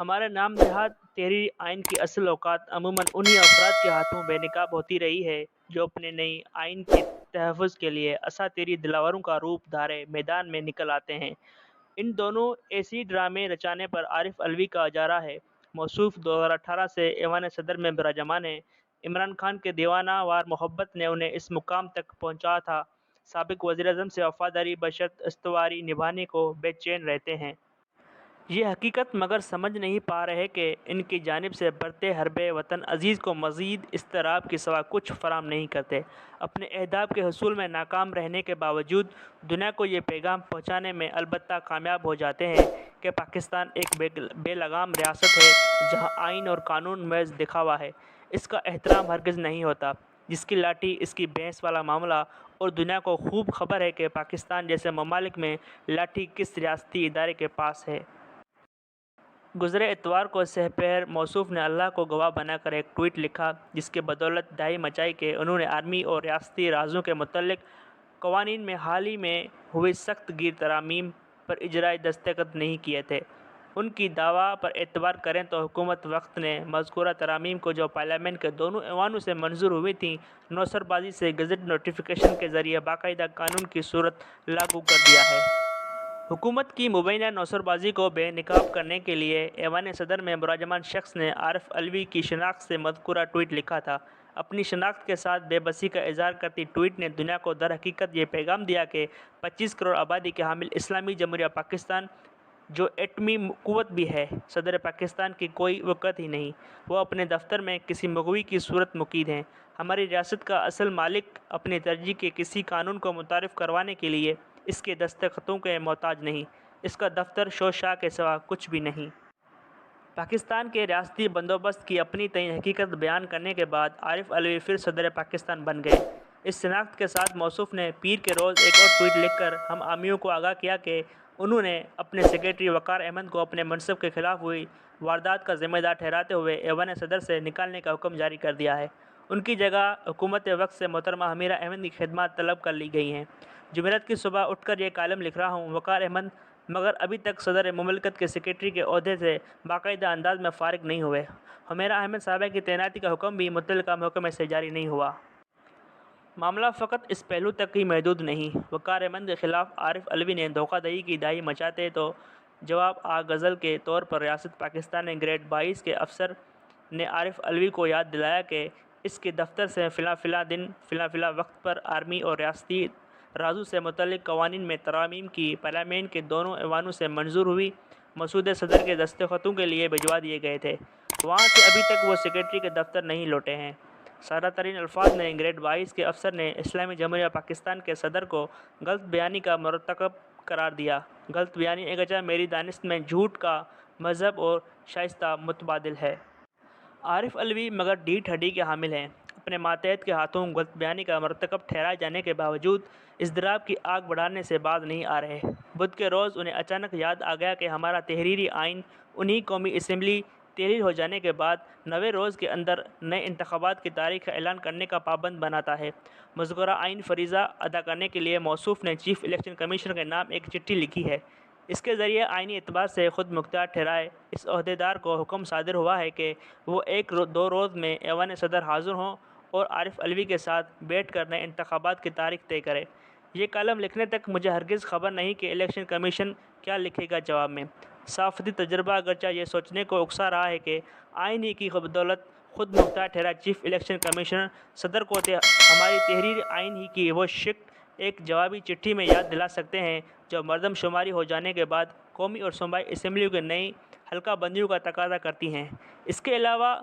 ہمارے نام نہاد تحریری آئین کی اصل اوقات عموماً انہی افراد کے ہاتھوں بے نقاب ہوتی رہی ہے جو اپنے نئی آئین کے تحفظ کے لیے اساطیری دلاوروں کا روپ دھارے میدان میں نکل آتے ہیں۔ ان دونوں ایسی ڈرامے رچانے پر عارف علوی کا اجارہ ہے۔ موصوف 2018 سے ایوان صدر میں براجمان ہیں۔ عمران خان کے دیوانہ وار محبت نے انہیں اس مقام تک پہنچا تھا۔ سابق وزیر اعظم سے وفاداری بشرط استواری نبھانے کو بے چین رہتے ہیں۔ یہ حقیقت مگر سمجھ نہیں پا رہے کہ ان کی جانب سے برتے حربِ وطن عزیز کو مزید اضطراب کے سوا کچھ فراہم نہیں کرتے۔ اپنے اہداف کے حصول میں ناکام رہنے کے باوجود دنیا کو یہ پیغام پہنچانے میں البتہ کامیاب ہو جاتے ہیں کہ پاکستان ایک بے لگام ریاست ہے جہاں آئین اور قانون محض دکھاوا ہے، اس کا احترام ہرگز نہیں ہوتا۔ جس کی لاٹھی اس کی بھینس والا معاملہ، اور دنیا کو خوب خبر ہے کہ پاکستان جیسے ممالک میں لاٹھی کس ریاستی ادارے کے پاس ہے۔ گزرے اتوار کو سپہر موصوف نے اللہ کو گواہ بنا کر ایک ٹویٹ لکھا جس کی بدولت دہائی مچائی کہ انہوں نے آرمی اور ریاستی رازوں کے متعلق قوانین میں حال ہی میں ہوئی سخت گیر ترامیم پر اجرائی دستخط نہیں کیے تھے۔ ان کی دعویٰ پر اعتبار کریں تو حکومت وقت نے مذکورہ ترامیم کو جو پارلیمنٹ کے دونوں ایوانوں سے منظور ہوئی تھیں، نوسر بازی سے گزٹ نوٹیفیکیشن کے ذریعے باقاعدہ قانون کی صورت لاگو کر دیا ہے۔ حکومت کی مبینہ نوسر بازی کو بے نقاب کرنے کے لیے ایوان صدر میں براجمان شخص نے عارف علوی کی شناخت سے مذکورہ ٹویٹ لکھا تھا۔ اپنی شناخت کے ساتھ بے بسی کا اظہار کرتی ٹویٹ نے دنیا کو در حقیقت یہ پیغام دیا کہ 25 کروڑ آبادی کے حامل اسلامی جمہوریہ پاکستان، جو ایٹمی قوت بھی ہے، صدر پاکستان کی کوئی وقت ہی نہیں۔ وہ اپنے دفتر میں کسی مغوی کی صورت مقید ہیں۔ ہماری ریاست کا اصل مالک اپنی ترجیح کے کسی قانون کو متعارف کروانے کے لیے اس کے دستخطوں کے محتاج نہیں۔ اس کا دفتر شو شا کے سوا کچھ بھی نہیں۔ پاکستان کے ریاستی بندوبست کی اپنی تعین حقیقت بیان کرنے کے بعد عارف علوی پھر صدر پاکستان بن گئے۔ اس شناخت کے ساتھ موصوف نے پیر کے روز ایک اور ٹویٹ لکھ کر ہم عامیوں کو آگاہ کیا کہ انہوں نے اپنے سیکریٹری وقار احمد کو اپنے منصب کے خلاف ہوئی واردات کا ذمہ دار ٹھہراتے ہوئے ایوان صدر سے نکالنے کا حکم جاری کر دیا ہے۔ ان کی جگہ حکومت وقت سے محترمہ حمیرہ احمد کی خدمات طلب کر لی گئی ہیں۔ جمعرات کی صبح اٹھ کر یہ کالم لکھ رہا ہوں، وقار احمد مگر ابھی تک صدر مملکت کے سیکریٹری کے عہدے سے باقاعدہ انداز میں فارغ نہیں ہوئے۔ حمیرہ احمد صاحبہ کی تعیناتی کا حکم بھی متعلقہ محکمے سے جاری نہیں ہوا۔ معاملہ فقط اس پہلو تک ہی محدود نہیں۔ وقار احمد کے خلاف عارف علوی نے دھوکہ دہی کی دہائی مچاتے تو جواب غزل کے طور پر ریاست پاکستان نے گریڈ 22 کے افسر نے عارف علوی کو یاد دلایا کہ اس کے دفتر سے فلاں فلاں دن فلاں فلاں وقت پر آرمی اور ریاستی رازوں سے متعلق قوانین میں ترامیم کی پارلیمنٹ کے دونوں ایوانوں سے منظور ہوئی مسودے صدر کے دستخطوں کے لیے بھجوا دیے گئے تھے۔ وہاں سے ابھی تک وہ سیکریٹری کے دفتر نہیں لوٹے ہیں۔ سادہ ترین الفاظ میں گریڈ 22 کے افسر نے اسلامی جمہوریہ پاکستان کے صدر کو غلط بیانی کا مرتکب قرار دیا۔ غلط بیانی اگرچہ میری دانست میں جھوٹ کا مہذب اور شائستہ متبادل ہے۔ عارف علوی مگر ڈھیٹ ہڈی کے حامل ہیں۔ اپنے ماتحت کے ہاتھوں غلط بیانی کا مرتکب ٹھہرائے جانے کے باوجود اضطراب کی آگ بڑھانے سے باز نہیں آ رہے۔ بدھ کے روز انہیں اچانک یاد آ گیا کہ ہمارا تحریری آئین انہی قومی اسمبلی تحریر ہو جانے کے بعد 90 روز کے اندر نئے انتخابات کی تاریخ کا اعلان کرنے کا پابند بناتا ہے۔ مذکورہ آئین فریضہ ادا کرنے کے لیے موصوف نے چیف الیکشن کمیشنر کے نام ایک چٹھی لکھی ہے۔ اس کے ذریعے آئینی اعتبار سے خود مختار ٹھہرائے اس عہدیدار کو حکم صادر ہوا ہے کہ وہ ایک دو روز میں ایوان صدر حاضر ہوں اور عارف علوی کے ساتھ بیٹھ کر نئے انتخابات کی تاریخ طے کرے۔ یہ کالم لکھنے تک مجھے ہرگز خبر نہیں کہ الیکشن کمیشن کیا لکھے گا جواب میں۔ صحافتی تجربہ اگرچہ یہ سوچنے کو اکسا رہا ہے کہ آئین ہی کی بدولت خود مختار ٹھہرا چیف الیکشن کمیشنر صدر کو ہماری تحریر آئین ہی کی وہ شق ایک جوابی چٹھی میں یاد دلا سکتے ہیں جو مردم شماری ہو جانے کے بعد قومی اور صوبائی اسمبلیوں کے نئی حلقہ بندیوں کا تقاضا کرتی ہیں۔ اس کے علاوہ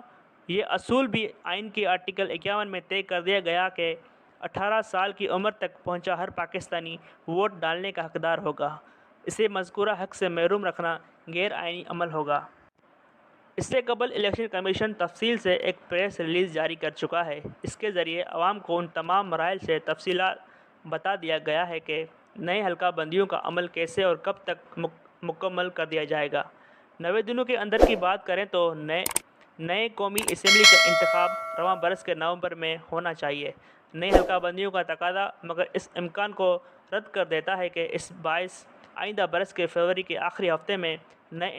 یہ اصول بھی آئین کی آرٹیکل 51 میں طے کر دیا گیا کہ 18 سال کی عمر تک پہنچا ہر پاکستانی ووٹ ڈالنے کا حقدار ہوگا۔ اسے مذکورہ حق سے محروم رکھنا غیر آئینی عمل ہوگا۔ اس سے قبل الیکشن کمیشن تفصیل سے ایک پریس ریلیز جاری کر چکا ہے۔ اس کے ذریعے عوام کو ان تمام مراحل سے تفصیلات بتا دیا گیا ہے کہ نئے حلقہ بندیوں کا عمل کیسے اور کب تک مکمل کر دیا جائے گا۔ 90 دنوں کے اندر کی بات کریں تو نئے قومی اسمبلی کا انتخاب رواں برس کے نومبر میں ہونا چاہیے۔ نئی حلقہ بندیوں کا تقاضا مگر اس امکان کو رد کر دیتا ہے کہ اس باعث آئندہ برس کے فروری کے آخری ہفتے میں نئے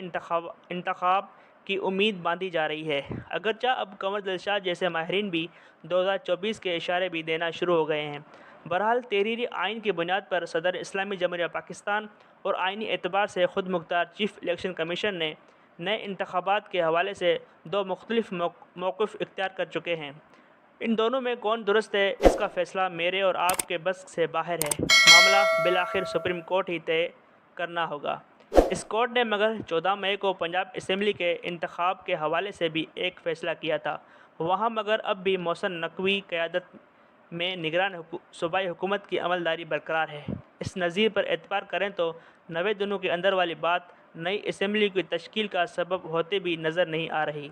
انتخاب کی امید باندھی جا رہی ہے، اگرچہ اب قمر دلشاد جیسے ماہرین بھی 2024 کے اشارے بھی دینا شروع ہو گئے ہیں۔ بہرحال تحریری آئین کی بنیاد پر صدر اسلامی جمہوریہ پاکستان اور آئینی اعتبار سے خود مختار چیف الیکشن کمیشن نے نئے انتخابات کے حوالے سے دو مختلف موقف اختیار کر چکے ہیں۔ ان دونوں میں کون درست ہے، اس کا فیصلہ میرے اور آپ کے بس سے باہر ہے۔ معاملہ بالآخر سپریم کورٹ ہی طے کرنا ہوگا۔ اس کورٹ نے مگر 14 مئی کو پنجاب اسمبلی کے انتخاب کے حوالے سے بھی ایک فیصلہ کیا تھا۔ وہاں مگر اب بھی محسن نقوی قیادت میں نگران صوبائی حکومت کی عملداری برقرار ہے۔ اس نظیر پر اعتبار کریں تو 90 دنوں کے اندر والی بات نئی اسمبلی کی تشکیل کا سبب ہوتے بھی نظر نہیں آ رہی۔